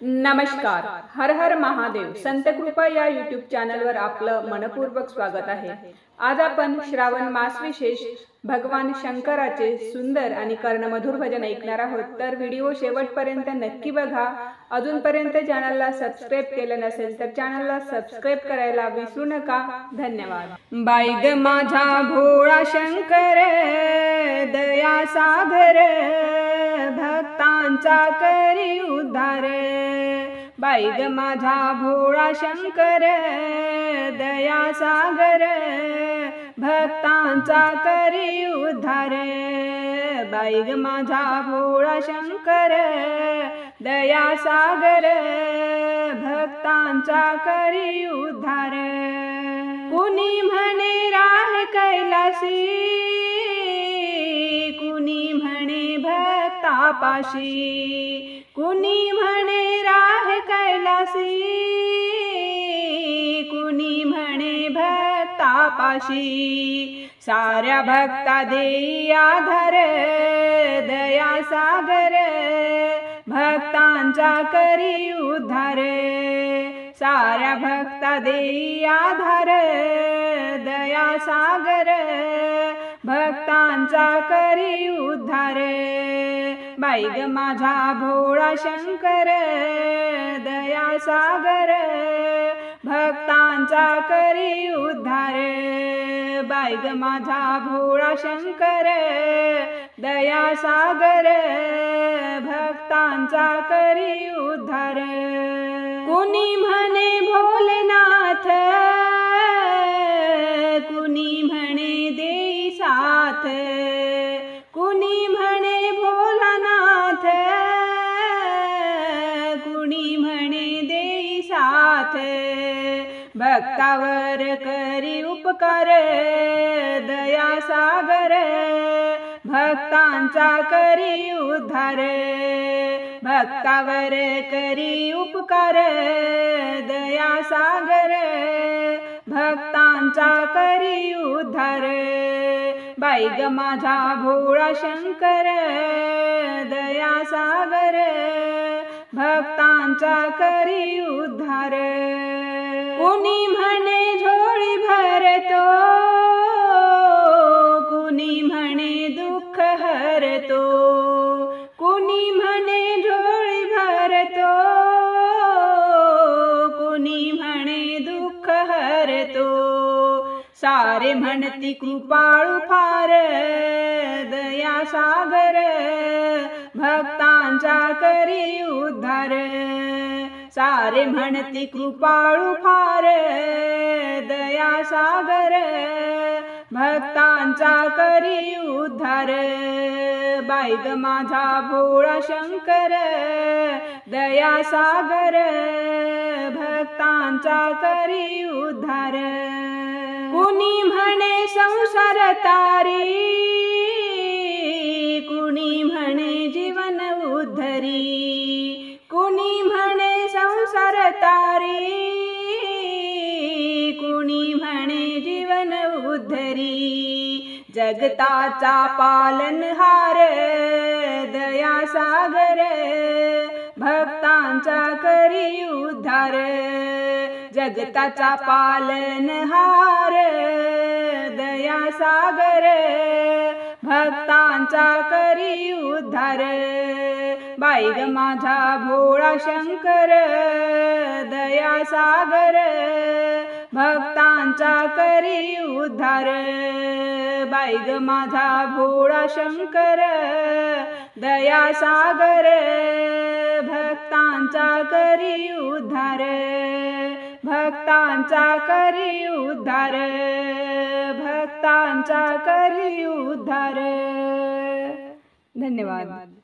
नमस्कार. हर हर महादेव. संत कृपा या यूट्यूब चॅनलवर आपलं मनपूर्वक स्वागत आहे. आज आपण श्रावण मास विशेष भगवान शंकराचे सुंदर आणि कर्णमधुर भजन ऐकणार आहोत. तर व्हिडिओ शेवटपर्यंत नक्की बघा. अजूनपर्यंत चॅनलला सबस्क्राईब केलं नसेल तर चॅनलला सबस्क्राईब करायला विसरू नका. धन्यवाद. बाई ग माझा भोळा शंकर, दया सागर, भक्तांचा करी उद्धार. बाई ग माझा भोळा शंकर, दया सागर, भक्तांचा करी उद्धार. बाई ग माझा भोळा शंकर, दया सागर, भक्तांचा करी उद्धार. कुणी म्हणे राह कैलासी, कुणी म्हणे भक्तापाशी, कुणी म्हणे राह कैलासी, कुणी म्हणे भक्तापाशी. साऱ्या भक्ता देई आधार, दया सागर, भक्तांचा करी उद्धार. साऱ्या भक्ता देई आधार, दया सागर, भक्तांचा करी उद्धार. बाई ग माझा भोळा शंकर, दया सागर, भक्तांचा करी उद्धार. बाई ग माझा भोळा शंकर, दया सागर, भक्तांचा करी उद्धार. कुणी म्हणे भोलेनाथ, कुणी म्हणे देई साथ, कुणी म्हणे भोलानाथ, कुणी म्हणे देई साथ. भक्तावर करी उपकार, दया सागर, भक्तांचा करी उद्धार. भक्तावर करी उपकार, दया सागर, भक्तांचा करी उद्धार. बाई ग माझा भोळा शंकर, दया सागर, भक्तांचा करी उद्धार. कुणी म्हणे झोळी भरतो, कुणी म्हणे दुःख हरतो, कुणी म्हणे झोळी भरतो, कुणी म्हणे दुःख हरतो. सारे म्हणती कृपाळू फार, दया सागर, भक्तांचा करी उद्धार. सारे म्हणती कृपाळू फार, दया सागर, भक्तांचा करी उद्धार. बाई ग माझा भोळा शंकर, दया सागर, भक्तांचा करी उद्धार. कुणी म्हणे संसार तारी, कुणी म्हणे जीवन उद्धरी, कुणी म्हणे संसार तारी, कुणी म्हणे जीवन उद्धरी. जगताचा पालनहार, दया सागर, भक्तांचा करी उद्धार. जगताचा पालनहार, दया सागर, भक्तांचा करी उद्धार. बाई ग माझा भोळा शंकर, दया सागर, भक्तांचा करी उद्धार. बाई ग माझा भोळा शंकर, दया सागर, भक्तांचा करी उद्धार. भक्तांचा करी उद्धार, भक्तांचा करी उद्धार. धन्यवाद.